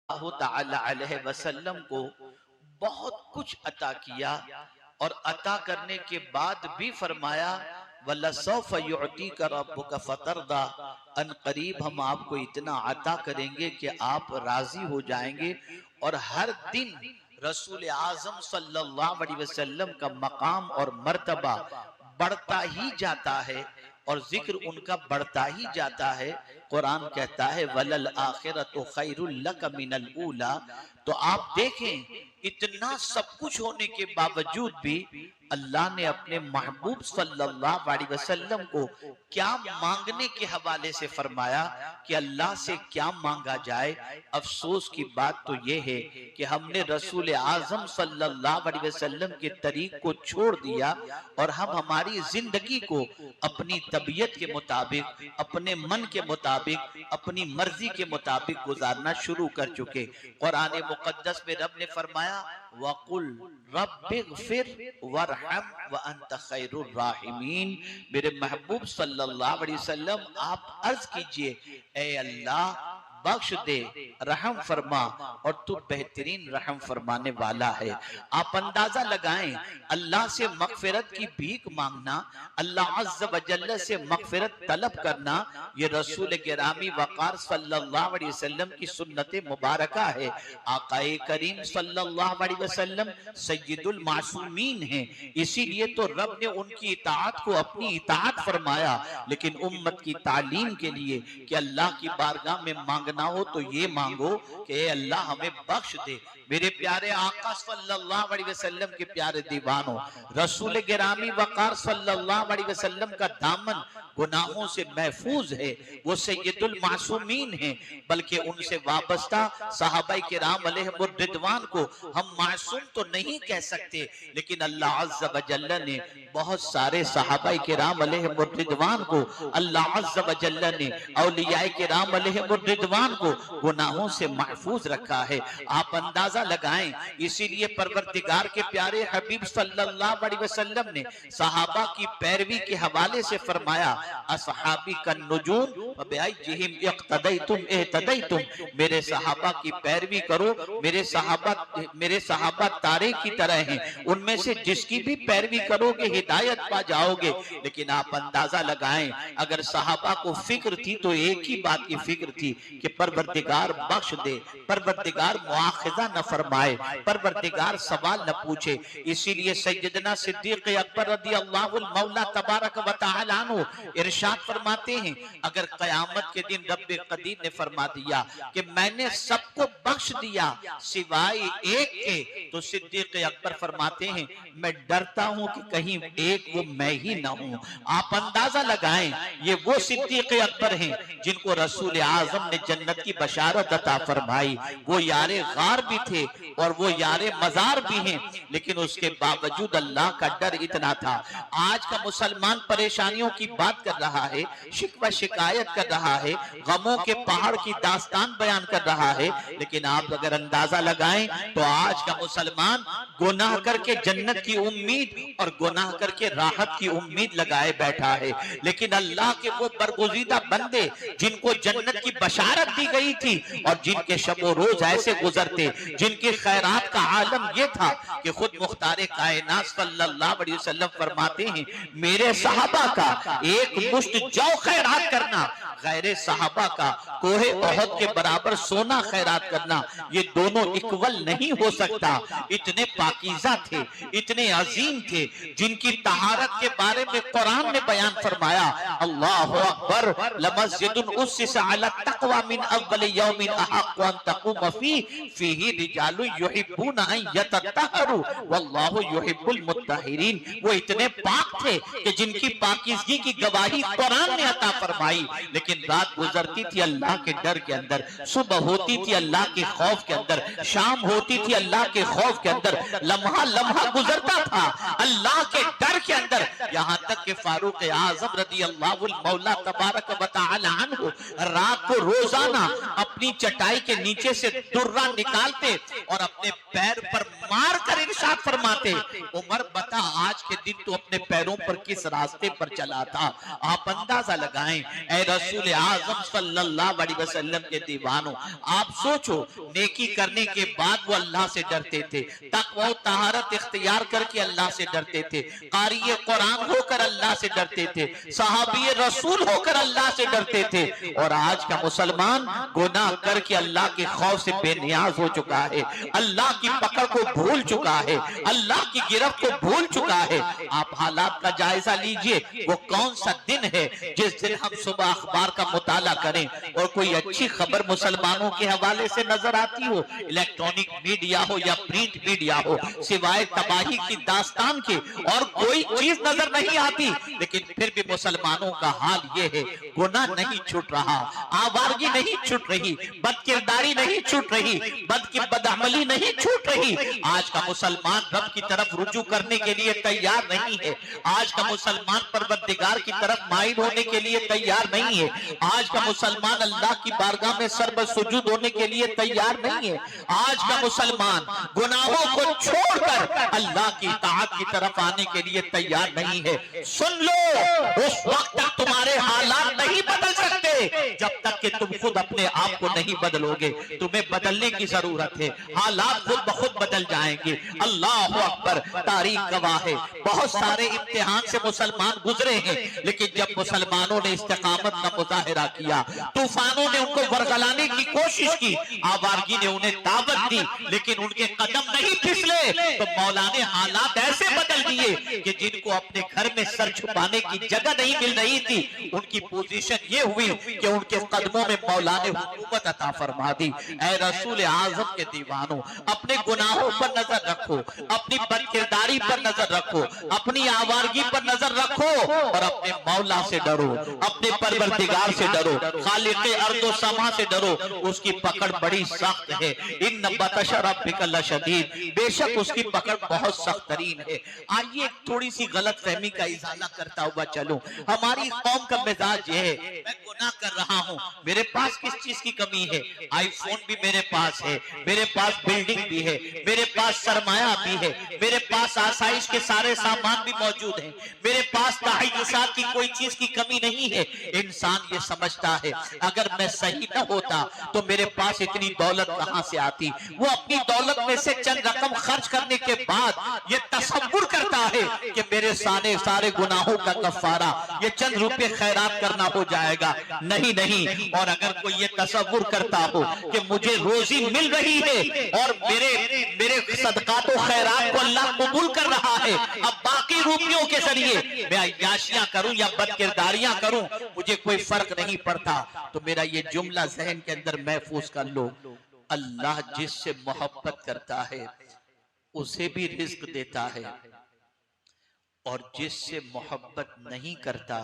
ताला अलैहि वसल्लम को बहुत कुछ अता किया और अता करने के बाद भी फरमाया वल्लसौफ युअतीका रब्बुका फतरदा, अन करीब हम आपको इतना अता करेंगे कि आप राजी हो जाएंगे। और हर दिन रसूल आजम सल्लल्लाहु अलैहि वसल्लम का मकाम और मर्तबा बढ़ता ही जाता है और जिक्र उनका बढ़ता ही जाता है। कुरान कहता है वलल आखिरतु खैरुल लक मिनल ऊला। तो आप देखें इतना सब कुछ होने के बावजूद भी अल्लाह ने अपने महबूब सल्लल्लाहु अलैहि वसल्लम को क्या मांगने के हवाले से फरमाया कि अल्लाह से क्या मांगा जाए। अफसोस की बात तो यह है कि हमने रसूल आजम सल्लल्लाहु अलैहि वसल्लम के तरीक को छोड़ दिया और हम हमारी जिंदगी को अपनी तबीयत के मुताबिक, अपने मन के मुताबिक, अपनी मर्जी के मुताबिक गुजारना शुरू कर चुके। कुरान मुकद्दस में रब ने फरमाया वकुल रब्बिगफिर वरहम व अंत खैरुर राहिमीन। मेरे महबूब सल्लल्लाहु अलैहि वसल्लम आप अर्ज कीजिए ए अल्लाह बख्श दे, रहम फरमा, और तू बेहतरीन रहम फरमाने वाला है। आप अंदाजा लगाएं अल्लाह से मगफिरत की भीख मांगना, अल्लाह अज़्ज़ व जल्ल से मगफिरत तलब करना, ये रसूल गिरामी वक़ार सल्लल्लाहु अलैहि वसल्लम की सुन्नत मुबारका है। आकाए करीम सल्लल्लाहु अलैहि वसल्लम सय्यदुल मासूमीन हैं, इसीलिए तो रब ने उनकी इताअत को अपनी इताअत फरमाया। लेकिन उम्मत की तालीम के लिए कि अल्लाह की बारगाह में मांगना हो तो ये मांगो कि अल्लाह हमें बख्श दे। मेरे प्यारे आका सल्लल्लाहु अलैहि वसल्लम के प्यारे दीवानों, रसूल गिरामी वक़ार सल्लल्लाहु अलैहि वसल्लम का दामन गुनाहों से महफूज है, वो सय्यदुल मासूमीन हैं। बल्कि उनसे वाबस्ता सहाबाए किराम अलैहिमुर रिदवान को हम मासूम तो नहीं कह सकते, लेकिन अल्लाह अज़्ज़ व जल्ल ने बहुत सारे सहाबाए किराम अलैहिमुर रिदवान को, अल्लाह अज़्ज़ व जल्ल ने औलियाए किराम अलैहिमुर रिदवान को गुनाहों से महफूज रखा है। आप अंदाजा लगाएं, इसीलिए परवरदिगार के प्यारे हबीब सल्लल्लाहु अलैहि वसल्लम ने सहाबा की पैरवी के हवाले से फरमाया असहाबी कन नुजूम बिअय्यिहिम इक्तदैतुम इहतदैतुम। मेरे सहाबा की पैरवी करो, मेरे सहाबा तारे की तरह हैं, उनमें से जिसकी भी पैरवी करोगे हिदायत पा जाओगे। लेकिन आप अंदाजा लगाएं अगर सहाबा को फिक्र थी तो एक ही बात की फिक्र थी कि परवरदिगार बख्श दे, परवरदिगार मुआखिजा न फरमाए, परवरदिगार सवाल न पूछे। इसीलिए सैयदना सिद्दीक अकबर रज़ियल्लाहु मौला तबारक व तआला अन्हु इरशाद फरमाते हैं अगर कयामत के दिन रब्बे कदीर ने फरमा दिया कि मैंने सबको बख्श दिया सिवाय एक के, तो सिद्दीक अकबर फरमाते हैं मैं डरता हूं कि कहीं एक वो मैं ही ना हूं। आप अंदाजा लगाएं ये वो सिद्दीक अकबर हैं जिनको रसूल आजम ने जन्नत की बशारत अता फरमाई। वो यारे गार भी थे और वो यारे मजार भी हैं, लेकिन उसके बावजूद अल्लाह का डर इतना था। आज का मुसलमान परेशानियों की बात कर रहा है, शिकवा शिकायत कर रहा है, गमों के पहाड़ की दास्तान बयान कर रहा है, लेकिन आप अगर अंदाजा लगाएं तो आज का मुसलमान गुनाह करके जन्नत की उम्मीद और गुनाह करके राहत की उम्मीद लगाए बैठा है। लेकिन अल्लाह के वो बरगुज़ीदा बंदे जिनको जन्नत की बशारत दी गई थी और जिनके शबो रोज ऐसे गुजरते, जिनके खैरात का आलम ये था कि खुद मुख्तारे कायनात सल्लल्लाहु अलैहि वसल्लम फरमाते हैं मेरे सहाबा का एक मुश्त जौ खैरात करना, गैरे सहाबा का कोहे ओहद के बराबर सोना खैरात करना, ये दोनों इक्वल नहीं हो सकता। इतने पाकीज़ा थे, इतने अजीम थे, जिनकी तहारत के बारे में कुरान ने बयान फरमाया अल्लाहु अकबर लमस्जिदुन उस्सिसा अला तक़वा मिन अव्वल यौमिन अहक्कु अन तक़ूम फीही रिजालुन युहिब्बूना अन यतत्तहरू वल्लाहु युहिब्बुल मुत्तहिरीन। वो इतने पाक थे कि जिनकी पाकीज़गी की गवाही कुरान ने अता फरमाई। लेकिन रात गुजरती थी अल्लाह के डर के अंदर, सुबह होती थी अल्लाह के खौफ के अंदर, शाम होती थी अल्लाह के खौफ के अंदर, लम्हा लम्हा गुजरता था अल्लाह के डर के अंदर। यहाँ तक कि फारूक आजम रज़ियल्लाहु मौला तबारक व तआला अन्हु रात को रोजाना अपनी चटाई के नीचे से दुर्रा निकालते और अपने पैर पर मार कर इरशाद फरमाते, उमर बता आज के दिन तू अपने पैरों पर किस रास्ते पर चला था। आप अंदाजा लगाएं, ऐ रसूल आज़म सल्लल्लाहु अलैहि वसल्लम के दीवानों, आप सोचो, नेकी करने के बाद वो अल्लाह से डरते थे, तक़वा तहारत इख्तियार करके अल्लाह से डरते थे, क़ारिए कुरान होकर अल्लाह से डरते थे, सहाबी रसूल होकर अल्लाह से डरते थे। और आज का मुसलमान गुनाह करके अल्लाह के खौफ से बेनियाज हो चुका है, अल्लाह की पकड़ को भूल चुका है, अल्लाह की गिरफ्त को भूल चुका है। आप हालात का जायजा लीजिए, वो कौन सा दिन है जिस दिन हम सुबह अखबार का मुताला करें और कोई अच्छी खबर मुसलमानों के हवाले से नजर आती हो, इलेक्ट्रॉनिक मीडिया हो या प्रिंट मीडिया हो, सिवाय तबाही की दास्तान के और कोई चीज नजर नहीं आती। लेकिन फिर भी मुसलमानों का हाल ये है, गुनाह नहीं छूट रहा, आवारगी नहीं छूट रही, बदकिरदारी नहीं छूट रही, बदअमली नहीं छूट रही। आज का मुसलमान रब की तरफ रुजू करने के लिए तैयार नहीं है, आज का मुसलमान परवरदिगार की तरफ माइल होने के लिए तैयार नहीं है, आज का मुसलमान अल्लाह की बारगाह में सर्ब सुजूद होने के लिए तैयार नहीं है, आज का मुसलमान गुनाहों को छोड़कर अल्लाह की इताअत की तरफ आने के लिए तैयार नहीं है। सुन लो, उस वक्त तक तुम्हारे हालात नहीं बदल सकते जब तक कि तुम खुद अपने आप को नहीं बदलोगे। तुम्हें बदलने की जरूरत है, हालात खुद ब खुद बदल जाएंगे। अल्लाह अकबर, तारीख गवाह है, बहुत सारे इम्तिहान से मुसलमान गुजरे हैं, लेकिन जब मुसलमानों ने इस्तिकामत का मुजाहिरा किया, तूफानों ने उनको वरगलाने की कोशिश की, आवारगी ने उन्हें दावत दी, लेकिन उनके कदम नहीं फिसले, तो मौला ने हालात ऐसे बदल दिए कि जिनको अपने घर में सर छुपाने की जगह नहीं मिल रही थी, उनकी पोजीशन ये हुई कि उनके कदमों में मौला ने हुकूमत अता फरमा दी। ऐ रसूल आज़म के दीवानों, अपने गुनाहों पर नजर रखो, अपनी बदकिरदारी पर नजर रखो, अपनी आवारगी पर नजर रखो और अपने मौला से डरो, अपने परवरदिगार से डरो, खालिक़े अर्ज़ व समा से डरो। उसकी पकड़ बड़ी सख्त है, इन्न बतश रब्बिका लशदीद, बेशक उसकी पकड़ बहुत सख्त तरीन है। आइए थोड़ी सी गलत फहमी का इजाला करता हुआ चलूं। हमारी कौम का मिजाज ये है, मैं गुनाह कर रहा हूँ, मेरे पास किस चीज की कमी है, आईफोन भी मेरे पास है, मेरे पास बिल्डिंग भी है, मेरे पास सरमाया भी है, मेरे पास आसाइश के सारे सामान भी मौजूद हैं, मेरे पास ताहियात की कोई चीज की कमी नहीं है। इंसान ये समझता है अगर मैं सही न होता तो मेरे पास इतनी दौलत कहां से आती। वो अपनी दौलत में से चंद रकम खर्च करने के बाद ये तसव्वुर करता है कि मेरे सारे गुनाहों का कफारा ये चंद रुपए खैरात करना हो जाएगा। नहीं नहीं, और अगर कोई ये तसव्वुर करता हो कि मुझे रोजी मिल रही है और मेरे सदकात और खैरात को अल्लाह कबूल कर रहा है, अब बाकी रुपयों के जरिए मैं अय्याशियां करूं या बदकिरदारियां करूं, मुझे कोई फर्क नहीं पड़ता। तो मेरा ये जुमला जहन के अंदर महफूज कर लो, अल्लाह जिससे मोहब्बत करता है उसे भी रिज्क देता है, और जिससे मोहब्बत नहीं करता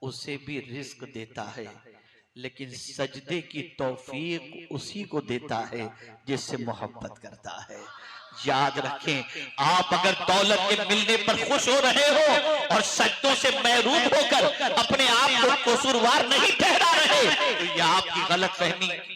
उसे भी रिज्क देता है, लेकिन सजदे की तौफीक उसी को देता है जिससे मोहब्बत करता है। याद रखें, आप अगर दौलत के मिलने पर खुश हो रहे हो और सज्जों से महरूम होकर अपने आप को कसूरवार नहीं ठहरा रहे, तो यह आपकी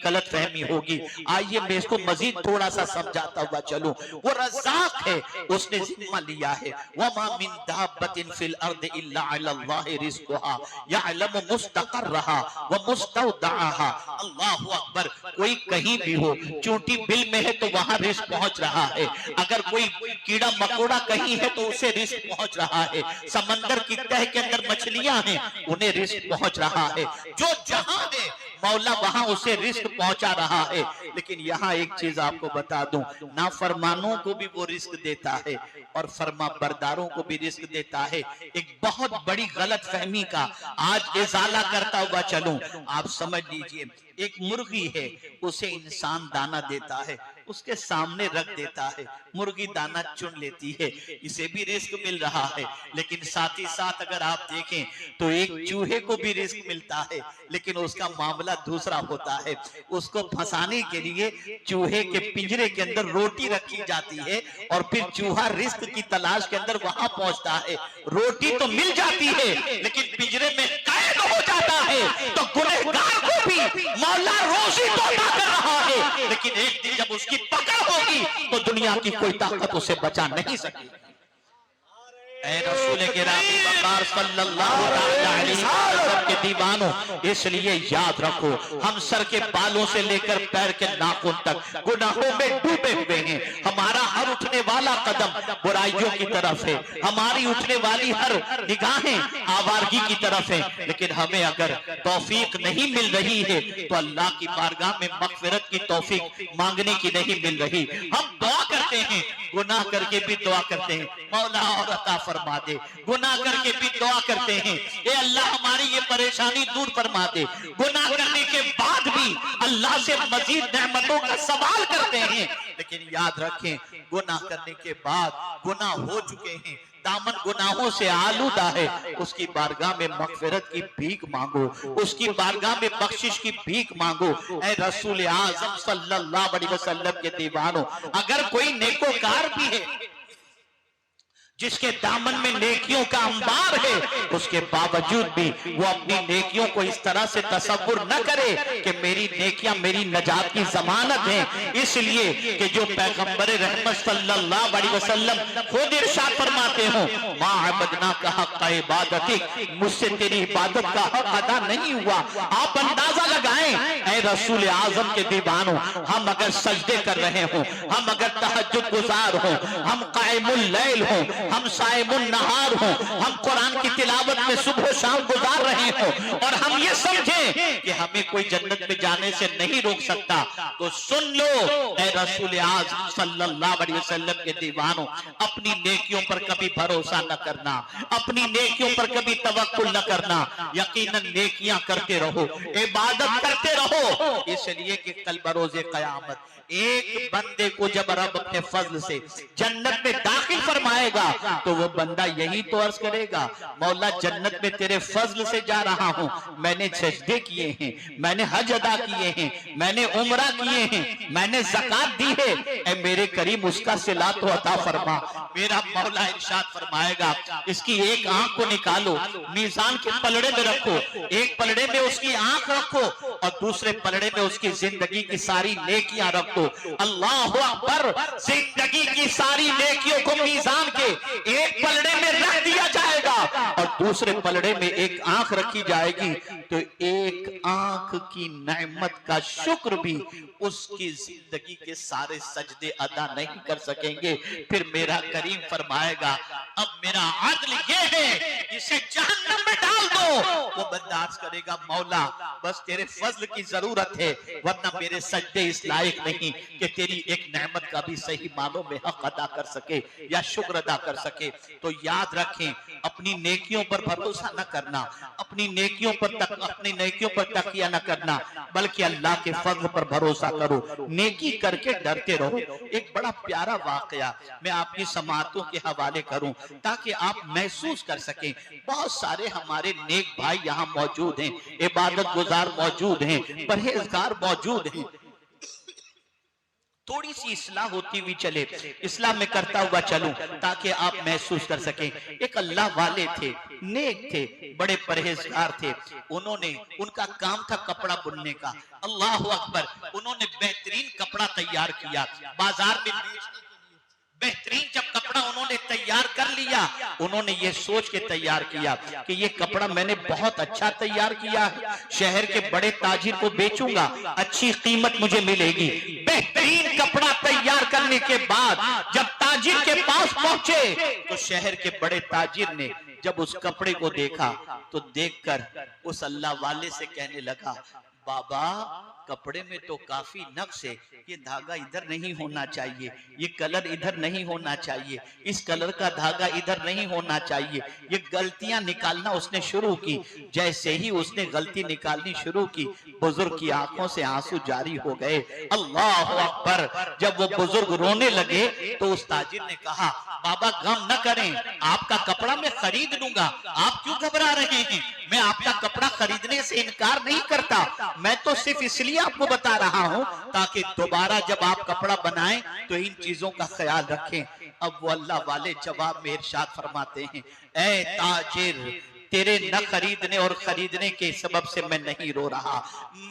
गलत फहमी होगी। आइए मैं इसको मजीद थोड़ा सा समझाता हुआ चलूं। वो रज़्ज़ाक़ है, उसने जिम्मा लिया है, वमा मिन दाब्बतिन फिल अर्दि इल्ला अलल्लाहि रिज़्क़ुहा यअलमु मुस्तक़र्रहा व मुस्तौदअहा। अल्लाहु अकबर, कोई कहीं भी हो, चूंटी बिल में है तो वहां रिज़्क पहुंच रहा है, अगर कोई कीड़ा मकोड़ा कहीं है तो उसे रिस्क पहुंच रहा है, समंदर की तह के अंदर मछलियां हैं उन्हें रिस्क पहुंच रहा है, जो जहां है मौला वहां उसे रिस्क पहुंचा रहा है। लेकिन यहाँ एक चीज आपको बता दूं, नाफरमानों को भी वो रिस्क देता है और फरमा बरदारों को भी रिस्क देता है। एक बहुत बड़ी गलत फहमी का आज इजाला करता हुआ चलूं, आप समझ लीजिए, एक मुर्गी है, उसे इंसान दाना देता है, उसके सामने रख देता है, मुर्गी दाना चुन लेती है, इसे भी रिस्क मिल रहा है। लेकिन साथ ही साथ अगर आप देखें तो एक चूहे को भी रिस्क मिलता है, लेकिन उसका मामला दूसरा होता है। उसको फंसाने के लिए चूहे के पिंजरे के अंदर रोटी रखी जाती है और फिर चूहा रिस्क की तलाश के अंदर वहां पहुंचता है, रोटी तो मिल जाती है लेकिन पिंजरे में कैद हो जाता है। तो गुनहगार को भी मौला रोजी तोता कर रहा है, लेकिन एक दिन जब उसकी पकड़ होगी तो दुनिया की कोई ताकत उसे बचा नहीं सकेगी। ऐ रसूल किरामी वक़ार सल्लल्लाहु अलैहि वसल्लम के दीवानों, इसलिए याद रखो हम सर के बालों से लेकर पैर के नाखून तक गुनाहों में डूबे हुए हैं। हमारा हर उठने वाला कदम बुराइयों की तरफ है, हमारी उठने वाली हर निगाहें आवारगी की तरफ है। लेकिन हमें अगर तौफीक नहीं मिल रही है तो अल्लाह की बारगाह में मगफिरत की तौफीक मांगने की नहीं मिल रही। हम दुआ करते हैं, गुनाह करके भी दुआ करते हैं, मौला और अता फरमा दे। गुनाह करके भी दुआ करते हैं, ए अल्लाह हमारी ये परेशानी दूर फरमा दे। गुनाह करने के बाद भी अल्लाह से मजीद नेमतों का सवाल करते हैं। लेकिन याद रखें, गुनाह करने के बाद गुनाह हो चुके हैं, दामन गुनाहों से आलूदा है, उसकी बारगाह में मगफिरत की भीख मांगो, उसकी बारगाह में बख्शिश की भीख मांगो। ऐ रसूल आज़म सल्लल्लाहु अलैहि वसल्लम के दीवानों, अगर कोई नेकोकार भी है जिसके दामन में नेकियों का अंबार है, उसके बावजूद भी वो अपनी नेकियों को इस तरह से तसव्वुर न करे कि मेरी नेकियां मेरी नजात की जमानत है। इसलिए कि जो पैगंबर रहमत सल्लल्लाहु अलैहि वसल्लम खुद इरशाद फरमाते हो, मा अबदना का हक इबादतिक, मुझसे तेरी इबादत का हक अदा नहीं हुआ। आप अंदाजा लगाएं ऐ रसूल आजम के दीवानों, हम अगर सजदे कर रहे हो, हम अगर तहज्जुद गुजार हो, हम कायमुल लैल हो, हम साइमुन नहार हो, हम कुरान की तिलावत में सुबह शाम गुजार रहे हो, और हम ये समझें कि हमें कोई जन्नत में जाने से नहीं रोक सकता, तो सुन लो ऐ रसूल आज़म सल्लल्लाहु अलैहि वसल्लम के दीवानों, अपनी नेकियों पर कभी भरोसा न करना, अपनी नेकियों पर कभी तवक्कुल न करना। यकीनन नेकियां करते रहो, इबादत करते रहो, इसलिए कि कल बरोज़े क़यामत एक बंदे को जब रब अपने फजल से जन्नत में दाखिल फरमाएगा तो वो बंदा यही तो अर्ज करेगा, मौला जन्नत में तेरे फजल से जा रहा हूँ, मैंने सजदे किए हैं, मैंने हज अदा किए हैं, मैंने उम्रा किए हैं, मैंने ज़कात दी है, ऐ मेरे करीम उसका सिला तो अता फरमा। मेरा मौला इरशाद फरमाएगा, इसकी एक आंख को निकालो, मीजान के पलड़े में रखो, एक पलड़े में उसकी आंख रखो और दूसरे पलड़े में उसकी जिंदगी की सारी नेकियां रखो। अल्लाह अकबर, जिंदगी की सारी नेकियों को मीजान के एक पलड़े में रख दिया जाएगा और दूसरे पलड़े में एक आंख रखी जाएगी, तो एक आंख की नेमत का शुक्र भी उसकी जिंदगी के सारे सजदे अदा नहीं कर सकेंगे। फिर मेरा करीम फरमाएगा, अब मेरा अदल ये है, इसे जहन्नम में डाल दो। वो बंदा अर्ज करेगा, मौला बस तेरे फजल की जरूरत है, वरना मेरे सजदे इस लायक नहीं कि तेरी एक नेमत का भी सही मानों में हक अदा कर सके या शुक्र अदा कर सके। तो याद रखें, अपनी नेकियों पर भरोसा न करना, अपनी नेकियों पर तकिया न करना, बल्कि अल्लाह के फजल पर भरोसा करो, नेकी करके डरते रहो। एक बड़ा प्यारा वाकया मैं आपकी समाअतों के हवाले करूं ताकि आप महसूस कर सकें। बहुत सारे हमारे नेक भाई यहाँ मौजूद हैं, इबादत गुजार मौजूद हैं, परहेजगार मौजूद हैं। थोड़ी सी इस्लाह होती हुई चले, इस्लाह में करता हुआ चलूं ताकि आप महसूस कर सकें। एक अल्लाह वाले थे, नेक थे, बड़े परहेजगार थे, उनका काम था कपड़ा बुनने का। अल्लाह अकबर, उन्होंने बेहतरीन कपड़ा तैयार किया, बाजार में बेहतरीन जब कपड़ा उन्होंने तैयार कर लिया, उन्होंने ये सोच के तैयार किया कि ये कपड़ा मैंने बहुत अच्छा तैयार किया है, शहर के बड़े ताजिर को बेचूंगा, अच्छी कीमत मुझे मिलेगी। बेहतरीन कपड़ा तैयार करने के बाद जब ताजिर के पास पहुंचे तो शहर के बड़े ताजिर ने जब उस कपड़े को देखा तो देखकर उस अल्लाह वाले से कहने लगा, बाबा कपड़े में तो काफी नक्श है, ये धागा इधर नहीं होना चाहिए, ये कलर इधर नहीं होना चाहिए, इस कलर का धागा इधर नहीं होना चाहिए। ये गलतियां निकालना उसने शुरू की। जैसे ही उसने गलती निकालनी शुरू की, बुजुर्ग की आंखों से आंसू जारी हो गए। अल्लाह अकबर, जब वो बुजुर्ग रोने लगे तो उस ताजिर ने कहा, बाबा गम न करें, आपका कपड़ा मैं खरीद लूंगा, आप क्यों घबरा रहे हैं? मैं आपका कपड़ा खरीदने से इनकार नहीं करता, मैं तो सिर्फ इसलिए आपको बता रहा हूं ताकि दोबारा जब आप कपड़ा बनाएं तो इन चीजों का ख्याल रखें। अब वो अल्लाह वाले जवाब में इरशाद फरमाते हैं, ऐ ताजिर, तेरे न खरीदने और खरीदने के सबब से मैं नहीं रो रहा,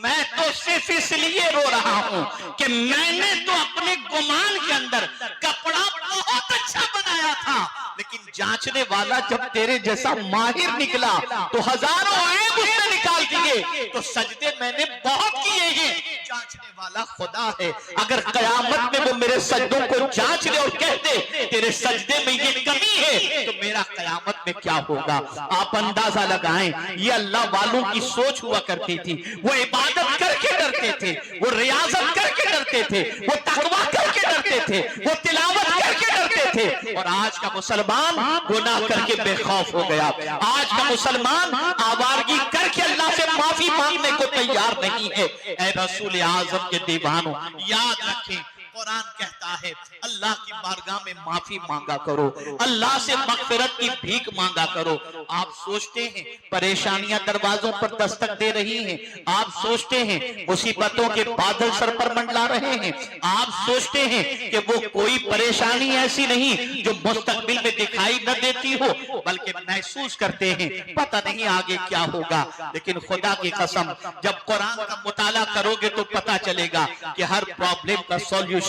मैं तो सिर्फ इसलिए रो रहा हूं कि मैंने तो अपने गुमान के अंदर कपड़ा बहुत अच्छा बनाया था, लेकिन जांचने वाला जब तेरे जैसा माहिर निकला तो हजारों ऐब उसने निकाल दिए। तो सजदे मैंने बहुत किए हैं, जांचने वाला खुदा है। अगर कयामत में वो मेरे सजदों को जांच ले और कह दे तेरे सजदे में ये कमी है, तो मेरा कयामत में क्या होगा? आप अंदाजा लगाएं, ये अल्लाह वालों की सोच हुआ करती थी। वो इबादत करके डरते थे, वो रियाजत करके डरते थे, वो तकवा करके डरते थे, वो तिलावत करके डरते थे। और आज का मुसलमान गुनाह करके बेखौफ हो गया। आज का मुसलमान आवारगी करके अल्लाह से माफी मांगने को तैयार नहीं है। ऐ रसूल आजम के दीवानों, याद रखें, कुरान कहता है अल्लाह की बारगाह में माफी मांगा करो, अल्लाह से मगफिरत की भीख मांगा करो। आप सोचते हैं परेशानियां दरवाजों पर दस्तक दे रही हैं, आप सोचते हैं मुसीबतों के बादल सर पर मंडला रहे हैं, आप सोचते हैं कि वो कोई परेशानी ऐसी नहीं जो मुस्तकबिल में दिखाई न देती हो, बल्कि महसूस करते हैं पता नहीं आगे क्या होगा। लेकिन खुदा की कसम, जब कुरान का मुताला करोगे तो पता चलेगा कि हर प्रॉब्लम का सॉल्यूशन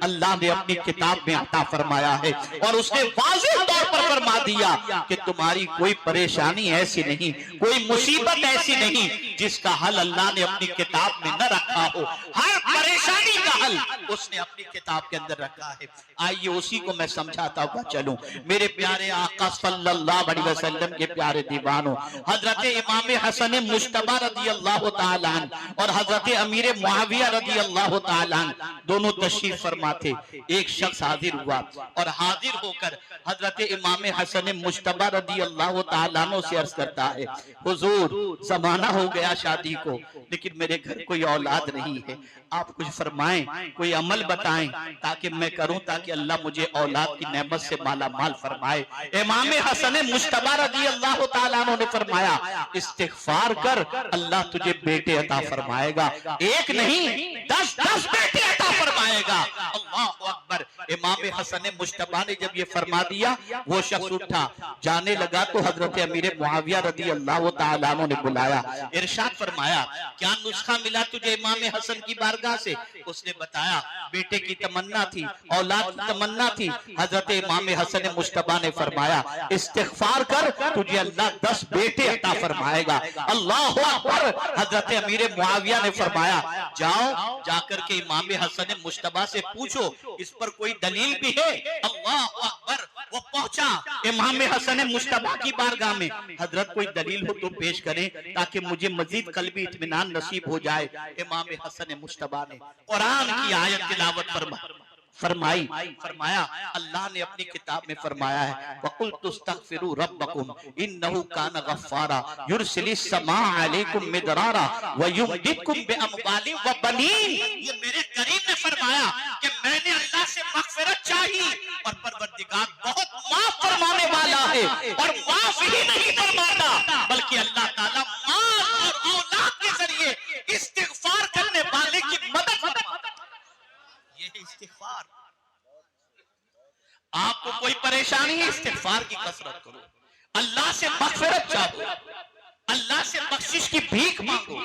अल्लाह ने अपनी किताब में अता फरमाया है। और उसने वाज़ेह तौर पर फरमा दिया कि तुम्हारी कोई परेशानी ऐसी नहीं, कोई मुसीबत ऐसी नहीं जिसका हल अल्लाह ने अपनी किताब में न रखा हो। हर परेशानी का हल उसने अपनी किताब के अंदर रखा है। आइए उसी को मैं समझाता हुआ चलूं। मेरे प्यारे आका सल्लल्लाहु अलैहि वसल्लम के प्यारे दीवानों, हजरत इमाम हसन मुश्तबा रदियल्लाहु ताला अन्हु और हजरत अमीर मुआविया रदियल्लाहु ताला अन्हु दोनों तशरीफ फरमा थे। एक शख्स हाजिर हुआ और हाजिर होकर हजरत इमाम हसन मुश्तबा रदियल्लाहु ताला अन्हु से अर्ज करता है, हुजूर जमाना हो गया शादी को, लेकिन मेरे घर कोई औलाद नहीं है, आप कुछ फरमाएं, कोई अमल बताएं ताकि मैं करूं, ताकि अल्लाह मुझे औलाद की नेमत से माला माल फरमाए। इमाम हसन मुश्तबा रदियल्लाहु ताला अन्हु ने फरमाया, इस्तिगफार कर, अल्लाह तुझे बेटे अता फरमाएगा, एक नहीं 10 बेटे अता फरमाएगा। अल्लाहु अकबर। इमाम हसन मुश्तबा ने जब ये फरमा दिया, वो शख्स उठा जाने लगा तो हजरत अमीर मुआविया रदियल्लाहु ताला अन्हु ने बुलाया, इरशाद फरमाया, क्या नुस्खा मिला तुझे इमाम हसन की बारगाह से? उसने बताया बेटे की तमन्ना थी, औलाद की तमन्ना थी। हजरत इमाम हसन मुश्तबा ने फरमाया, इस्तिगफार कर, तुझे अल्लाह 10 बेटे अता फरमाएगा। अल्लाहु अकबर। हजरत अमीर मुआविया ने फरमाया, जाओ जाकर के इमाम हसन मुश्तबा से पूछो इस पर कोई दलील भी है। अल्लाहु अकबर। वो पहुंचा इमाम हसन मुश्तबा की बारगाह में, हजरत कोई दलील हो तो पेश करें ताकि मुझे मजीद कल्बी इत्मीनान नसीब हो जाए। इमाम हसन मुश्तबा ने कुरान की आयत तिलावत फरमाया, अल्लाह ने अपनी किताब में फरमाया है, वकुल तुस्तगफिरू रब्बकुम इन्नहु कान गफ्फारा युरसिलिस समा अलैकुम मिदरारा व युमदिदकुम बिअमवालिन व बनीन। ये मेरे करीम ने फरमाया कि मैंने अल्लाह से मगफिरत चाही और परवरदिगार बहुत माफ फरमाने वाला है, और माफ ही नहीं फरमाता बल्कि अल्लाह ताला माल और औलाद के जरिए इस्तिगफार करने वाले की मदद। इस्तिगफार, आपको कोई परेशानी है, इस्तिगफार की कसरत करो, अल्लाह से मगफिरत चाहो, अल्लाह से बख्शिश की भीख मांगो,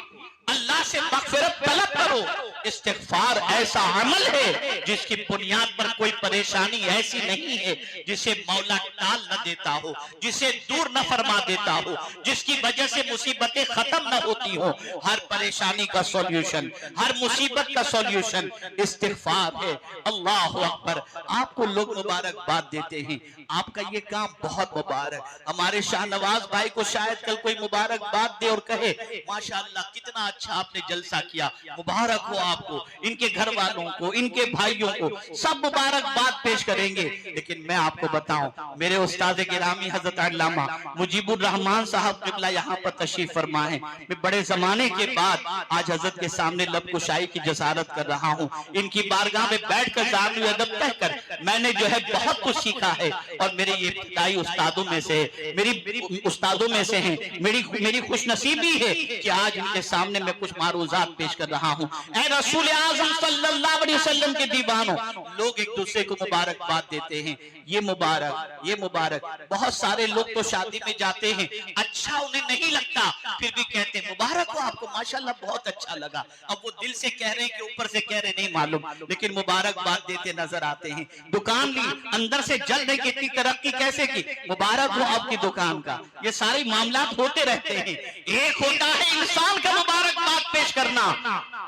अल्लाह से मगफिरत तलब करो। इस्तिगफार ऐसा अमल है जिसकी बुनियाद पर कोई परेशानी ऐसी नहीं है जिसे मौला टाल न देता हो, जिसे दूर न फरमा देता हो, जिसकी वजह से मुसीबतें खत्म न होती हो। हर परेशानी का सॉल्यूशन, हर मुसीबत का सॉल्यूशन इस्तिगफार है। अल्लाहु अकबर। आपको लोग मुबारकबाद देते हैं, आपका ये काम बहुत मुबारक। हमारे शाहनवाज भाई को शायद कल कोई मुबारकबाद दे और कहे माशाअल्लाह कितना अच्छा आपने जलसा किया, मुबारक हो आपको, इनके घर वालों को, इनके भाइयों को सब मुबारकबाद पेश करेंगे। लेकिन मैं आपको बताऊं, मेरे उस्ताद गिरामी हजरत अल्लामा मुजीबुर रहमान साहब किबला यहाँ पर तशरीफ फरमा है। मैं बड़े जमाने के बाद आज हजरत के सामने लब कुशाई की जसारत कर रहा हूँ। इनकी बारगाह में बैठ कर जान अदब कहकर मैंने जो है बहुत कुछ सीखा है, और मेरे ये इब्तिदाई उस्तादों में से, मेरी उस्तादों में से हैं। मेरी खुशनसीबी है कि आज इनके सामने मैं कुछ मारूजात पेश कर रहा हूँ। ऐ रसूल आज़म सल्लल्लाहु अलैहि वसल्लम के दीवानों, लोग एक दूसरे को मुबारकबाद देते हैं, ये मुबारक ये मुबारक। बहुत सारे लोग तो शादी में जाते हैं, अच्छा उन्हें नहीं लगता, फिर भी कहते हैं मुबारक हो आपको, माशाल्लाह बहुत अच्छा लगा। अब वो दिल से कह रहे हैं कि ऊपर से कह रहे नहीं मालूम, लेकिन मुबारकबाद देते नजर आते हैं। दुकान ली, अंदर से जल रही कि इतनी तरक्की कैसे की, मुबारक हो आपकी दुकान का। ये सारे मामला होते रहते हैं। एक होता है इंसान का मुबारकबाद पेश करना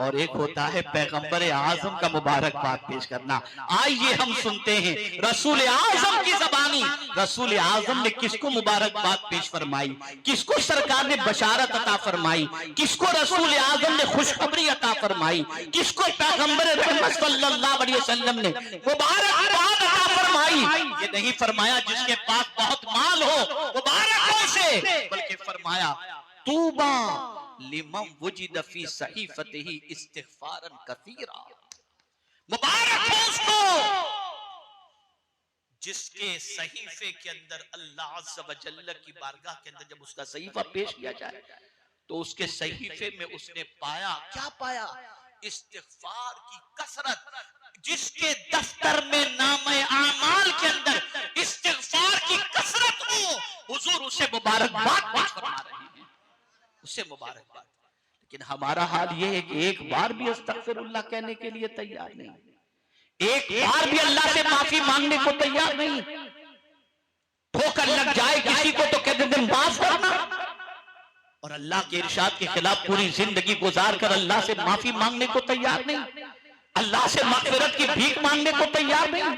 और एक होता है पैगंबर आजम का मुबारकबाद पेश करना। आइए हम सुनते हैं रसूल आजम की ज़बानी, रसूल आजम ने किसको मुबारकबाद पेश फरमाई, किसको सरकार ने बशारत अता फरमाई, किसको रसूल आजम ने खुशखबरी अता फरमाई, किसको पैगंबर रहमत सल्लल्लाहु अलैहि वसल्लम ने मुबारकबाद अता फरमाई। ये नहीं फरमाया जिसके पास बहुत माल हो मुबारक हो उसे, बल्कि फरमाया तूबा लिमन वुजिद फी सहीफतिही इस्तिगफारन कसीरा, मुबारक हो उसको जिसके सहीफे के अंदर अल्लाह अज़्ज़ व जल्ल की बारगाह के अंदर जब उसका सहीफा पेश किया जाए तो उसके सहीफे में उसने पाया, क्या पाया, इस्तिगफार की कसरत। जिसके दफ्तर में नामे आमाल के अंदर इस्तिगफार की कसरत हो, हुजूर उसे मुबारकबाद पेश फरमा रहे हैं, उसे मुबारकबाद। लेकिन हमारा हाल यह है कि एक बार भी अस्तगफिरुल्लाह कहने के लिए तैयार नहीं, एक बार भी अल्लाह से माफी मांगने को तैयार नहीं। ठोकर लग जाए किसी को तो कहते दिन माफ करना, और अल्लाह के इरशाद के खिलाफ पूरी जिंदगी गुजार कर अल्लाह से माफी मांगने को तैयार नहीं, अल्लाह से मग़फ़िरत की भीख मांगने को तैयार नहीं,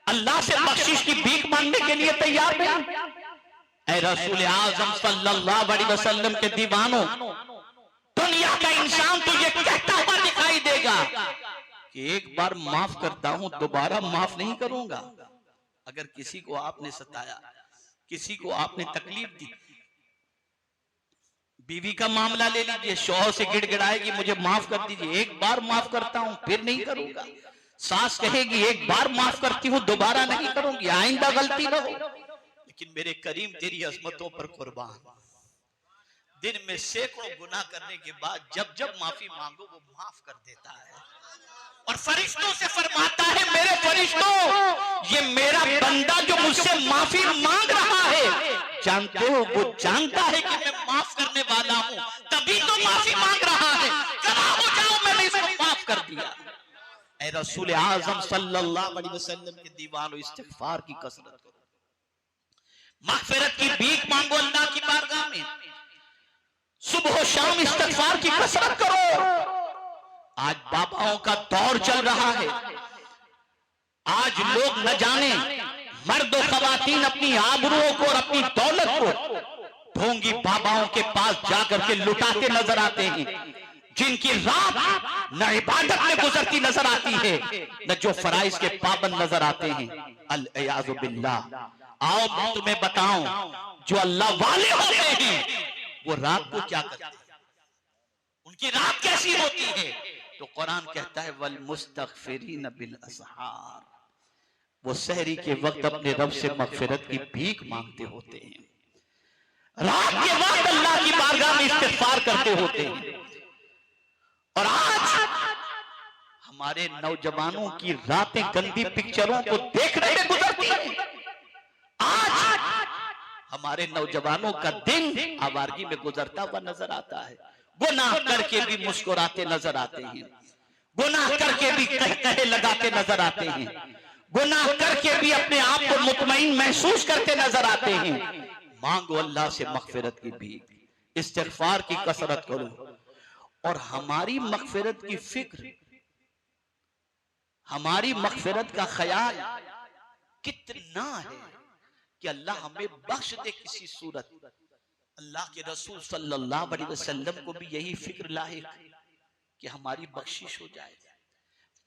अल्लाह से बख्शिश की भीख मांगने के लिए तैयार नहीं। ऐ रसूल आज़म सल्लल्लाहु अलैहि वसल्लम के दीवानों, दुनिया का इंसान तो ये कहता हुआ दिखाई देगा कि एक बार माफ करता हूं, दोबारा माफ नहीं करूंगा। अगर किसी को आपने सताया, किसी को आपने तकलीफ दी, बीवी का मामला ले लीजिए, शौहर से गिड़गिड़ाएगी मुझे माफ कर दीजिए, एक बार माफ करता हूं फिर नहीं करूंगा। सास कहेगी एक बार माफ करती हूं दोबारा नहीं करूंगी, आइंदा गलती न हो। लेकिन मेरे करीम तेरी अजमतों पर कुर्बान, दिन में सैकड़ों गुनाह करने के बाद जब जब माफी मांगो वो माफ कर देता है, और फरिश्तों से फरमाता है मेरे फरिश्तों ये मेरा बंदा जो मुझसे माफी मांग रहा है, जानते हो वो जानता है कि मैं माफ करने वाला हूं, तभी तो माफी मांग रहा है, गवाह हो जाओ मैंने इसको माफ कर दिया। ऐ रसूल आज़म सल्लल्लाहु अलैहि वसल्लम के दीवानों, इस्तिग़फ़ार की कसरत करो, मग़फ़िरत की भीख मांगो अल्लाह की बारगाह में, सुबह शाम इस्तिग़फ़ार की कसरत करो। आज बाबाओं का दौर चल रहा है, आज लोग न जाने मर्द और ख़वातीन अपनी आबरूओं को और अपनी दौलत को ढोंगी बाबाओं के पास जाकर के लुटाते नजर आते हैं, जिनकी रात न इबादत में गुजरती नजर आती है, न जो फराइज के पाबंद नजर आते हैं। अल-इयाज़ु बिल्लाह। आओ मैं तुम्हें बताऊं, जो अल्लाह वाले होते हैं वो रात को क्या करते हैं, उनकी रात कैसी होती है। तो कुरान कहता है वल मुस्तगफिरीन बिल असहार, वो सहरी के वक्त अपने रब से मग़फ़िरत की भीख मांगते होते हैं, रात के वक्त अल्लाह की बारगाह में इस्तिग़फ़ार करते होते हैं। और आज हमारे नौजवानों की रातें गंदी पिक्चरों को देखने में गुजरती हैं। आज हमारे नौजवानों का दिन आवारगी में गुजरता हुआ नजर आता है, गुनाह करके भी मुस्कुराते नजर आते हैं, गुनाह करके भी कहे लगाते नजर आते हैं, गुनाह करके भी अपने आप को मुतमईन महसूस करते नजर आते हैं। मांगो अल्लाह से मग़फ़िरत की भीख, इस्तिग़फ़ार की कसरत करो, और हमारी मग़फ़िरत की फिक्र, हमारी मग़फ़िरत का ख्याल कितना है कि अल्लाह हमें बख्श दे किसी सूरत। अल्लाह के रसूल सल्लल्लाहु अलैहि वसल्लम को भी यही फिक्र लाहिक कि हमारी बख्शिश हो जाए,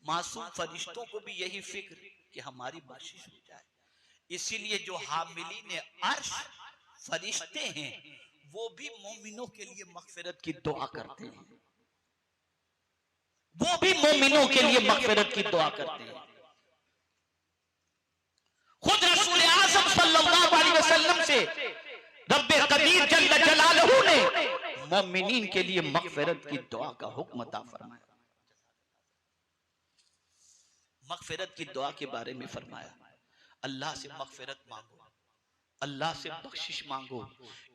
मासूम फरिश्तों को भी यही फिक्र कि हमारी बख्शिश हो जाए। इसीलिए जो हामिलीन अर्श फरिश्ते हैं वो भी मोमिनों के लिए मग़फ़िरत की दुआ करते हैं, वो भी मोमिनों के लिए मग़फ़िरत की दुआ करते हैं। खुद रसूल आज़म सल्लल्लाहु अलैहि वसल्लम से रब्बे कदीर जल्ल जलालहू ने मोमिनीन के लिए मग़फ़िरत की दुआ का हुक्म अता फरमाया। मगफिरत की दुआ के बारे में फरमाया, अल्लाह से मगफिरत मांगो, अल्लाह से बख्शिश मांगो।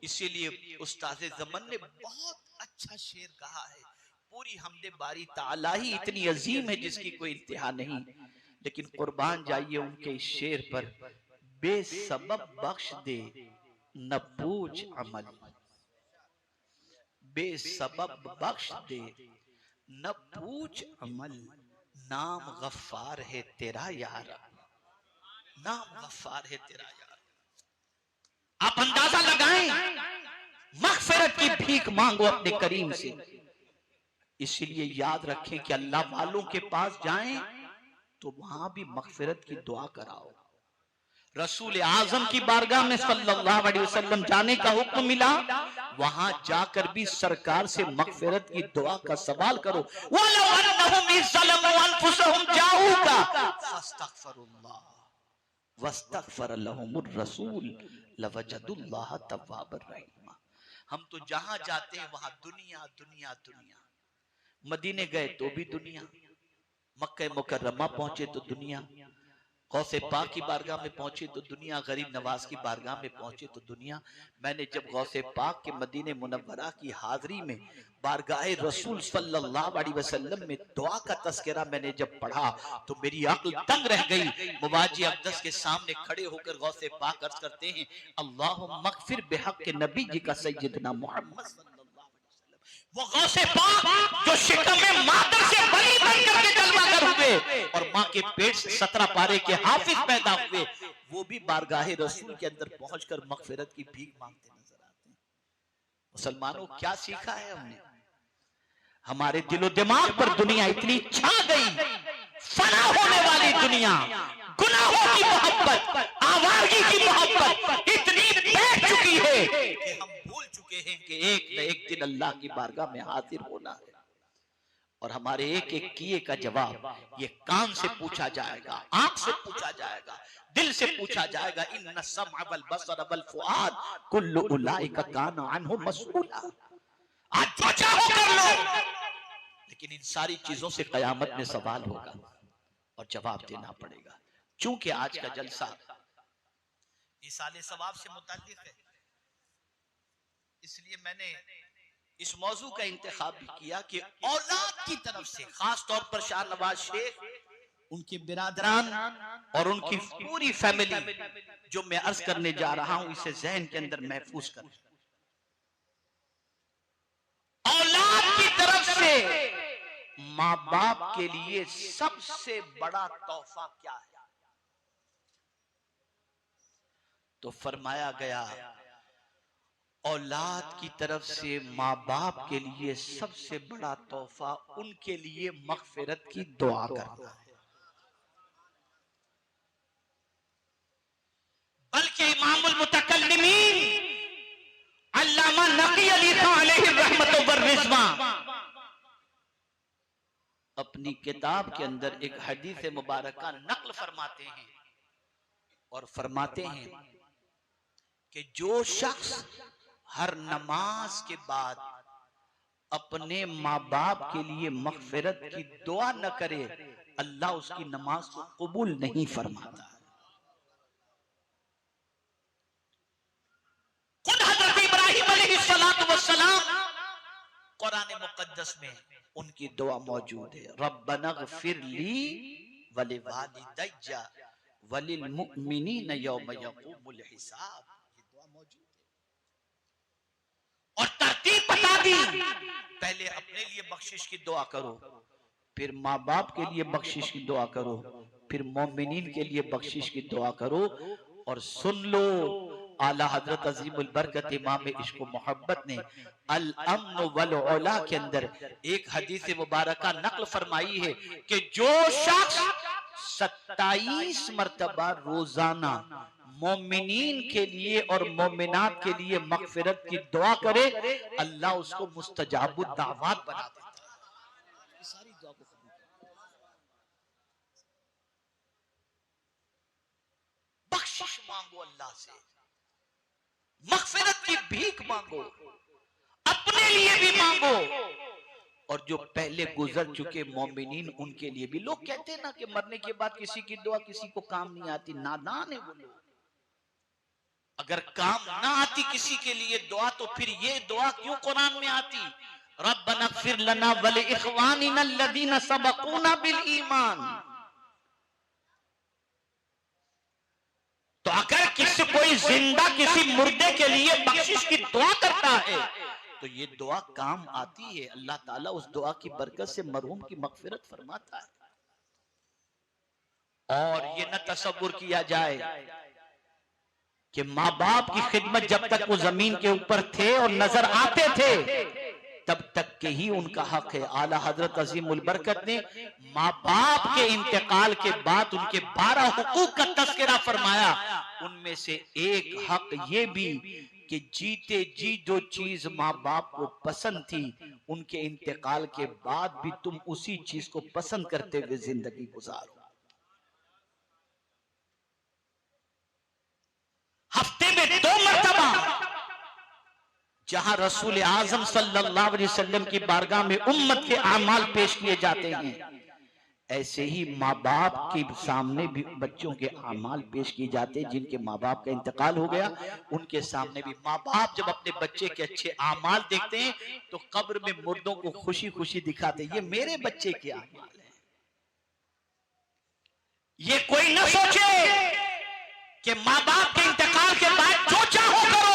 इसीलिए उस्ताद ज़मन ने बहुत अच्छा शेर कहा है, पूरी हमदे बारी ताला ही इतनी अजीम है जिसकी कोई इंतहा नहीं, लेकिन कुर्बान जाइए उनके इस शेर पर, बेसबब बख्श दे न पूछ अमल, बेसबब बख्श दे न पूछ अमल, नाम गफ्फार है तेरा यार, नाम गफ्फार है तेरा यार। आप अंदाजा लगाएं, मगफिरत की भीख मांगो अपने करीम से। इसलिए याद रखें कि अल्लाह वालों के पास जाएं तो वहां भी मगफिरत की दुआ कराओ। रसूल आजम की बारगाह में सल्लल्लाहु अलैहि वसल्लम जाने का हुक्म मिला, वहां जाकर भी सरकार से मगफिरत की दुआ का सवाल करो। वलो अन्नहुम इज़्ज़लमू अनफुसहुम जाऊका फस्तगफिरुल्लाह वस्तगफर लहुमुर रसूल लवजदुल्लाह तव्वाबर रहीमा। हम तो जहां जाते हैं वहां दुनिया दुनिया दुनिया, मदीने गए तो भी दुनिया, मक्का मुकर्रमा पहुंचे तो दुनिया, गौसे पाक की बारगाह में पहुंचे तो दुनिया, गरीब नवाज की बारगाह में पहुंचे तो दुनिया। मैंने जब गौसे पाक के मदीने मुनव्वरा की हाजरी में बारगाह रसूल सल्लल्लाहु अलैहि वसल्लम में दुआ का तस्करा मैंने जब पढ़ा तो मेरी अक्ल तंग रह गई। मुवाजी अक़दस के सामने खड़े होकर गौसे पाक अर्ज करते हैं, अल्लाहुम्मा मग़फ़िर बिहक़्क़ि नबी जी का सय्यदना मोहम्मद, वो गौसे पाक जो शिकम में मादर से बली बनकर के जलवागर हुए और मां के पेट से 17 पारे के हाफिज पैदा हुए, वो भी बारगाहे रसूल के अंदर पहुंचकर मगफिरत की भीख मांगते नजर आते हैं। मुसलमानों, क्या सीखा है हमने? हमारे दिलो दिमाग पर दुनिया इतनी छा गई, फना होने वाली दुनिया, गुनाहों की मोहब्बत, आवारगी की मोहब्बत इतनी बैठ चुकी है कि हम भूल चुके हैं कि एक न एक दिन अल्लाह की बारगाह में हाजिर होना है और हमारे एक एक किए का जवाब ये कान से पूछा जाएगा, आंख से पूछा जाएगा, दिल से पूछा जाएगा। इन्ना समअ वल बसर वल फुआद कुल्लु उलाइका काना अन्हु मसऊला। आज जो चाहो कर लो, लेकिन इन सारी चीजों से कयामत में सवाल होगा और जवाब देना पड़ेगा। चूंकि आज का जलसा इसाले सवाब से मुताल्लिक है, इसलिए मैंने इस मौजू का इंतखाब भी किया कि औलाद की तरफ से खास तौर पर शाह नवाज शेख, उनके बिरादरान और उनकी पूरी फैमिली, जो मैं अर्ज करने जा रहा हूं इसे जहन के अंदर महफूज कर। औलाद की तरफ से माँ बाप के लिए सबसे बड़ा तोहफा क्या है? तो फरमाया गया, औलाद की तरफ से माँ बाप के लिए सबसे बड़ा तोहफा उनके लिए मगफिरत की दुआ करना है। बल्कि इमामुल मुतकल्लिमीन अल्लामा नकी अली खान अलैहि रहमत व रिज़वा अपनी किताब के अंदर एक हदीस मुबारका नक्ल फरमाते हैं और फरमाते हैं कि जो शख्स हर नमाज के बाद अपने माँ बाप के लिए मगफिरत की दुआ न करे, अल्लाह उसकी नमाज को कबूल नहीं फरमाता। खुद हज़रत इब्राहीम अलैहिस्सलातु वस्सलाम कुरान मुक़द्दस में उनकी दुआ मौजूद है, रब्बना ग़फ़िर ली वलिवालिदैया वलिल मुमिनीना यौम यक़ूमुल हिसाब, ये दुआ मौजूद है। और तरतीब बता दी, पहले अपने लिए बख्शिश की दुआ करो, फिर माँ बाप के लिए बख्शिश की दुआ करो, फिर मोमिनीन के लिए बख्शिश की दुआ करो। और सुन लो, आला हजरत अजीमुल बरकत इमाम इश्क व मोहब्बत ने अल अम्न वल उला के अंदर एक हदीस मुबारका नक्ल फरमाई है कि जो शख्स 27 मर्तबा रोजाना मोमिनीन के लिए और मोमिनात के लिए मगफिरत की दुआ करे, अल्लाह उसको मुस्तजाबुद दावत बना देता है। सारी दुआ को बख्शिश मांगो, अल्लाह से मगफिरत की भीख मांगो, अपने लिए भी मांगो और जो पहले गुजर चुके मोमिनीन उनके लिए भी। लोग कहते हैं ना कि मरने के बाद किसी की दुआ किसी को काम नहीं आती, नादान है वो लोग। अगर काम ना आती किसी के लिए दुआ, तो फिर ये दुआ क्यों कुरान में आती? रब्बना इग़फिर लना व लिइख़वानिना अल्लज़ीना सबक़ूना बिल ईमान। तो अगर किसी कोई जिंदा किसी मुर्दे के लिए बख्शिश की दुआ करता है तो ये दुआ काम आती है। अल्लाह ताला उस दुआ की बरकत से मरहूम की मग़फ़िरत फरमाता है। और ये न तसव्वुर किया जाए कि माँ बाप की खिदमत जब तक वो जमीन के ऊपर थे और नजर आते थे तब तक के ही उनका हक है। आला हजरत अजीमुल बरकत ने माँ बाप के इंतकाल के बाद उनके 12 हुकूक का तज़किरा फरमाया। उनमें से एक हक ये भी कि जीते जी जो चीज माँ बाप को पसंद थी उनके इंतकाल के बाद भी तुम उसी चीज को पसंद करते हुए जिंदगी गुजारो। हफ्ते में 2 मरतबा जहां रसूल आजम सल्लल्लाहु अलैहि वसल्लम की बारगाह में उम्मत के आमाल पेश किए जाते हैं, ऐसे ही माँ बाप के सामने भी बच्चों के आमाल पेश किए जाते हैं। जिनके माँ बाप का इंतकाल हो गया उनके सामने भी माँ बाप जब अपने बच्चे के अच्छे आमाल देखते हैं तो कब्र में मुर्दों को खुशी खुशी दिखाते हैं, ये मेरे बच्चे के आमाल हैं। ये कोई न सोचे कि माँ बाप के इंतकाल के बाद जो चाहो करो,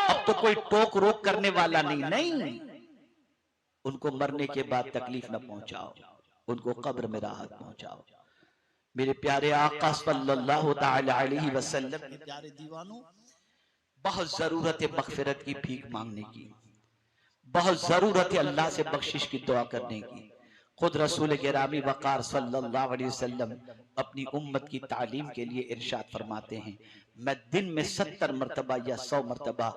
अब तो कोई टोक रोक करने वाला नहीं। उनको मरने के बाद तकलीफ न पहुंचाओ, उनको कब्र में राहत पहुंचाओ। मेरे प्यारे आका सल्लल्लाहु तआला अलैहि वसल्लम के प्यारे दीवानों, बहुत जरूरत है मग़फ़िरत की भीख मांगने की, बहुत जरूरत है अल्लाह से बख्शिश की दुआ करने की। खुद रसूल गिरामी वक़ार सल्लल्लाहु अलैहि वसल्लम अपनी उम्मत की तालीम के लिए इरशाद फरमाते हैं, मैं दिन में 70 मरतबा या 100 मरतबा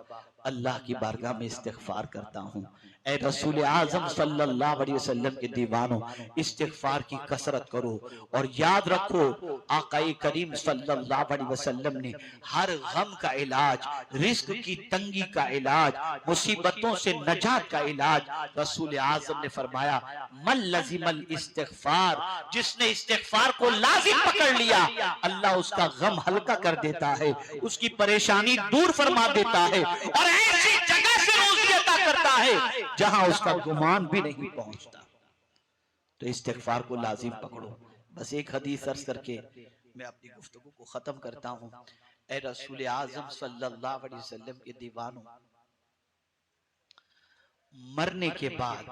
अल्लाह की बारगाह में इस्तिग़फ़ार करता हूँ। ऐ रसूल आज़म सल्लल्लाहु अलैहि वसल्लम के दीवानों, इस्तिग़फ़ार की कसरत करो और याद रखो आक़ाए करीम सल्लल्लाहु अलैहि वसल्लम ने हर गम का इलाज, रिज़्क़ की तंगी का इलाज, मुसीबतों से नजात का इलाज रसूल आज़म ने फरमाया, मन लज़िमल इस्तिग़फ़ार, जिसने इस्तिग़फ़ार को लाज़िम पकड़ लिया अल्लाह उसका गम हल्का कर देता है, उसकी परेशानी दूर फरमा देता है और ऐसी जगह से रोज़ी अता करता है जहां उसका गुमान भी नहीं पहुंचता। तो इस्तिग़फ़ार को लाजिम पकड़ो। बस एक हदीस अर्ज करके मैं अपनी गुफ्तगू को खत्म करता हूं। ऐ रसूल आज़म सल्लल्लाहु अलैहि वसल्लम के दीवानों, मरने के बाद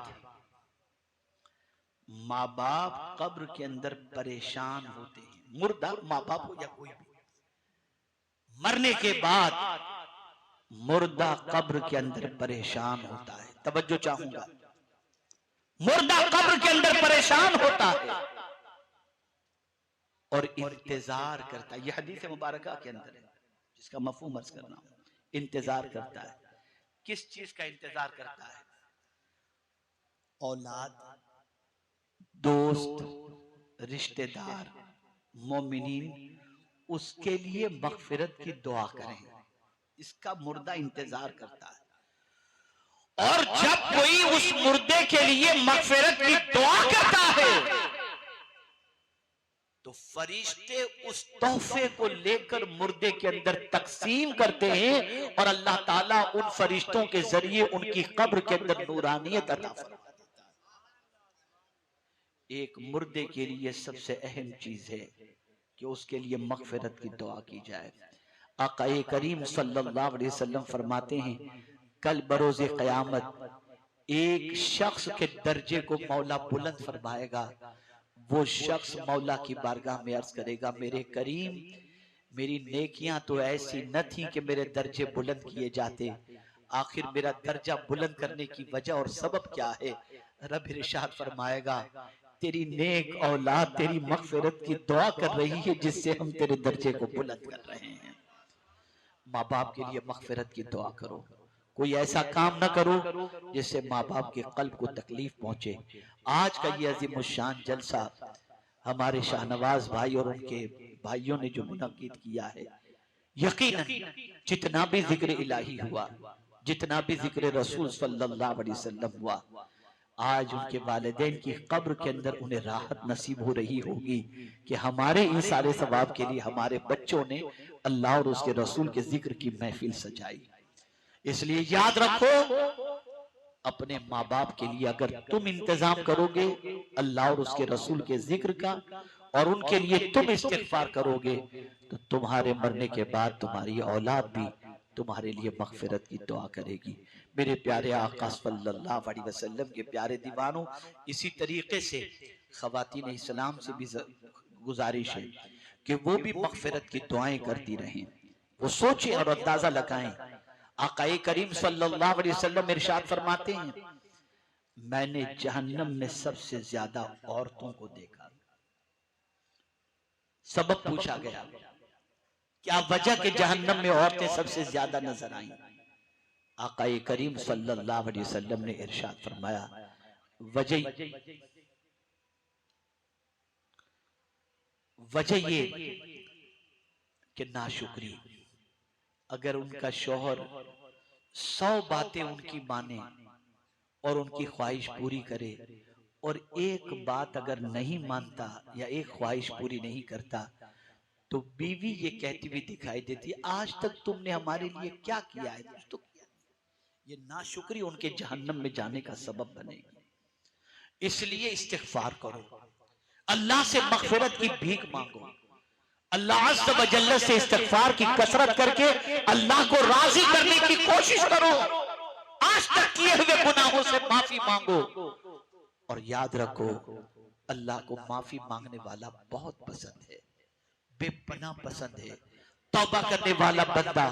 माँ बाप कब्र के अंदर परेशान होते हैं। मुर्दा माँ बाप हो या कोई भी, मरने के बाद मुर्दा कब्र के अंदर परेशान होता है। तवज्जो चाहूंगा, मुर्दा कब्र के अंदर परेशान होता है और इंतजार करता है। यह हदीस मुबारका के अंदर है जिसका मफहूम अर्ज करना हूं। इंतजार करता है, किस चीज का इंतजार करता है? औलाद, दोस्त, रिश्तेदार, मोमिनीन उसके लिए मग़फ़िरत की दुआ करें, इसका मुर्दा इंतजार करता है। और जब कोई उस मुर्दे के लिए मग़फ़िरत की दुआ करता है तो फरिश्ते उस तोहफे को लेकर मुर्दे के अंदर तकसीम करते हैं और अल्लाह ताला उन फरिश्तों के जरिए उनकी कब्र के अंदर नूरानियत अता फरमा देता है। एक मुर्दे के लिए सबसे अहम चीज है कि उसके लिए मग़फ़िरत की दुआ की जाए। आक़ाए करीम सल्लल्लाहु अलैहि वसल्लम फरमाते हैं, कल बरोज़े क़यामत एक शख्स के दर्जे को मौला बुलंद फरमाएगा। वो शख्स मौला की बारगाह में अर्ज करेगा, मेरे करीम, मेरी नेकियां तो ऐसी न थी कि मेरे दर्जे बुलंद किए जाते, आखिर मेरा दर्जा बुलंद करने की वजह और सबब क्या है? रब इरशाद फरमाएगा, तेरी नेक औलाद तेरी मग़फ़िरत की दुआ कर रही है जिससे हम तेरे दर्जे को बुलंद कर रहे हैं। माँ बाप के लिए मग़फ़िरत की दुआ करो। कोई ऐसा काम न करो जिससे माँ बाप के क़ल्ब को तकलीफ पहुंचे। आज का ये अज़ीमुश्शान जलसा हमारे शाहनवाज भाई और उनके भाइयों ने जो मुनक़्क़िद किया है, यकीनन जितना भी ज़िक्र इलाही हुआ, जितना भी ज़िक्र रसूल सल्लल्लाहु अलैहि वसल्लम हुआ, आज उनके वालिदैन की कब्र के अंदर उन्हें राहत नसीब हो रही होगी कि हमारे इस सारे सवाब के लिए हमारे बच्चों ने अल्लाह और उसके रसूल के जिक्र की महफिल सजाई। इसलिए याद रखो, अपने माँ बाप के लिए अगर तुम इंतजाम करोगे अल्लाह और उसके रसूल के जिक्र का, और उनके लिए तुम इस्तिग़फ़ार करोगे, तो तुम्हारे मरने के बाद तुम्हारी औलाद भी तुम्हारे लिए मग़फ़िरत की दुआ करेगी। मेरे प्यारे आका सल्लल्लाहु अलैहि वसल्लम के प्यारे दीवानों, इसी तरीके से ख़वातीन इस्लाम से भी गुजारिश है कि वो भी मग़फ़िरत की दुआएं करती रहें। वो सोचें और अंदाजा लगाएं। आकाए करीम सल्लल्लाहु अलैहि वसल्लम इरशाद फरमाते हैं, मैंने जहन्नम में सबसे ज्यादा औरतों को देखा। सबब पूछा गया, क्या वजह के जहन्नम में औरतें सबसे ज्यादा नजर आईं? आकाए करीम सल्लल्लाहु अलैहि वसल्लम ने इरशाद फरमाया, वजह ये कि नाशुक्री, अगर उनका शौहर 100 बातें उनकी माने और उनकी ख्वाहिश पूरी करे, और एक बात अगर नहीं मानता या एक ख्वाहिश पूरी नहीं करता, तो बीवी ये कहती हुई दिखाई देती, आज तक तुमने हमारे लिए क्या किया है? कुछ तो किया नहीं। ये नाशुक्री उनके जहन्नम में जाने का सबब बनेगी। इसलिए इस्तिग़फ़ार करो, अल्लाह से मग़फ़िरत की भीख मांगो, अल्लाह अज़्ज़ व जल्ल से इस्तिग़फ़ार की कसरत करके अल्लाह को राजी करने की कोशिश करो। आज तक किए हुए गुनाहों से माफी मांगो, और याद रखो अल्लाह को माफी मांगने वाला बहुत पसंद है, बेपनाह पसंद है। तौबा करने वाला बंदा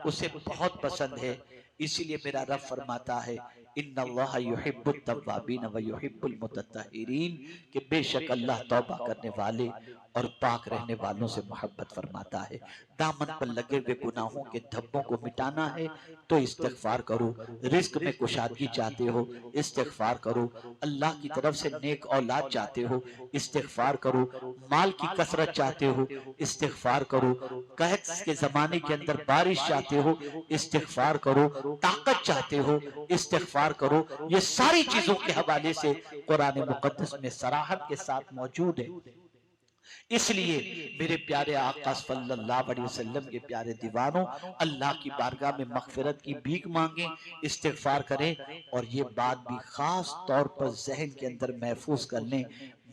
उसे बहुत पसंद है। इसीलिए मेरा रब फरमाता है, इन्नल्लाह युहिब्बुत तव्वाबीन व युहिब्बुल मुतत्तहिरीन, कि बेशक अल्लाह तौबा करने वाले और पाक रहने वालों से मोहब्बत फरमाता है। दामन पर लगे हुए गुनाहों के धब्बों को मिटाना है तो इस्तिग़फ़ार करो। रिज़्क़ में कुशादगी चाहते हो, इस्तिग़फ़ार करो। अल्लाह की तरफ से नेक औलाद चाहते हो, इस्तिग़फ़ार करो। माल की कसरत चाहते हो, इस्तिग़फ़ार करो। कहत के जमाने के अंदर बारिश चाहते हो, इस्तिग़फ़ार करो। ताकत चाहते हो, इस्तिग़फ़ार करो। ये सारी चीजों के हवाले से कुरान मुक़द्दस में सराहत के साथ मौजूद है। इसलिए मेरे प्यारे आका सल्लल्लाहु अलैहि वसल्लम के प्यारे दीवानों, अल्लाह की बारगाह में मग़फ़िरत की भीख मांगे, इस्तिग़फ़ार करें, और ये बात भी खास तौर पर ज़हन के अंदर महफूज कर लें,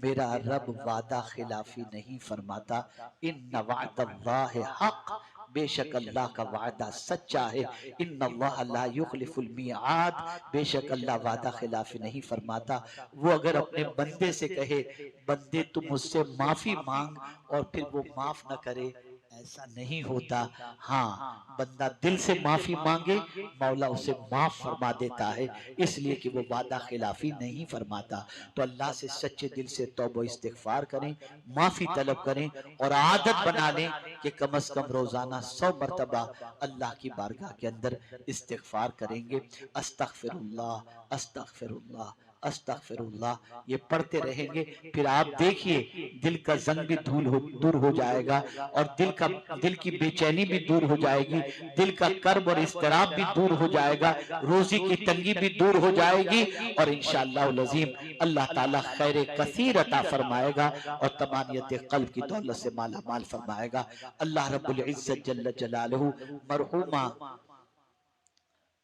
मेरा रब वादा खिलाफी नहीं फरमाता। इन्ना वअदल्लाहि हक़, बेशक अल्लाह का वादा सच्चा है। इन्नल्लाह ला युख़लिफ़ुल मिआद, बेशक अल्लाह वादा खिलाफी नहीं फरमाता। वो अगर अपने बंदे से कहे, बंदे तुम मुझसे माफी मांग, और फिर वो माफ न करे, ऐसा नहीं होता। हाँ, बंदा दिल से माफी मांगे, मौला उसे माफ फरमा देता है, इसलिए कि वो वादा खिलाफी नहीं फरमाता। तो अल्लाह से सच्चे दिल से तौबा इस्तिग़फ़ार करें, माफी तलब करें, और आदत बना लें कि कम से कम रोजाना 100 मरतबा अल्लाह की बारगाह के अंदर इस्तिग़फ़ार करेंगे। अस्तग़फ़िरुल्लाह अस्तग़फ़िरुल्लाह अस्तग़फ़िरुल्लाह, ये पढ़ते रहेंगे, फिर आप देखिए दिल का जंग भी दूर हो जाएगा, और दिल की बेचैनी भी दूर हो जाएगी, दिल का कर्ब और इज़्तिराब भी दूर हो जाएगा, रोजी की तंगी भी दूर हो जाएगी, और इंशाअल्लाह अज़ीम अल्लाह ताला खैर कसीर अता फरमाएगा, और तमानियत क़ल्ब की दौलत से माला माल फरमाएगा। अल्लाह रब्बुल इज़्ज़त जल्ल जलालहू मरहुमा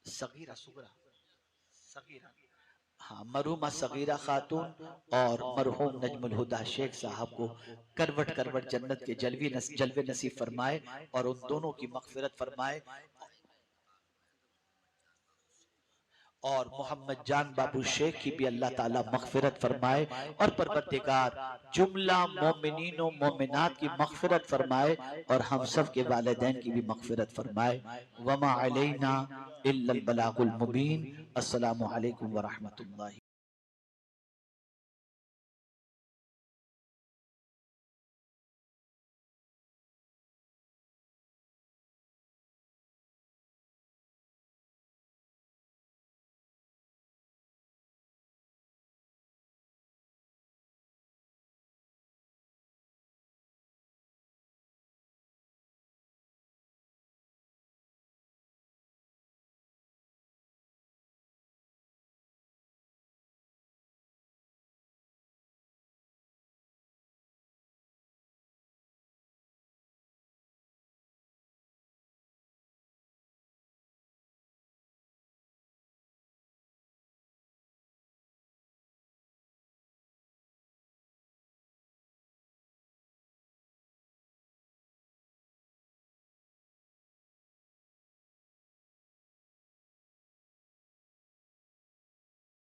सगीरा सुगरा सगीरा हाँ, मरहुमा सगीरा खातून और मरहूम नजमुल हुदा शेख साहब को करवट करवट जन्नत के जलवे नसीब फरमाए, और उन दोनों की मग़फ़िरत फरमाए, और मोहम्मद जान बाबू शेख की भी अल्लाह ताला मग़फ़िरत फरमाए, और परवरदिगार जुमला मोमिनीन व मोमिनात की मग़फ़िरत फरमाए, और हम सब के वालिदैन की भी मग़फ़िरत फरमाए। वमा अलैना इल्लल बलागुल मुबीन। अस्सलामु अलैकुम व रहमतुल्लाहि।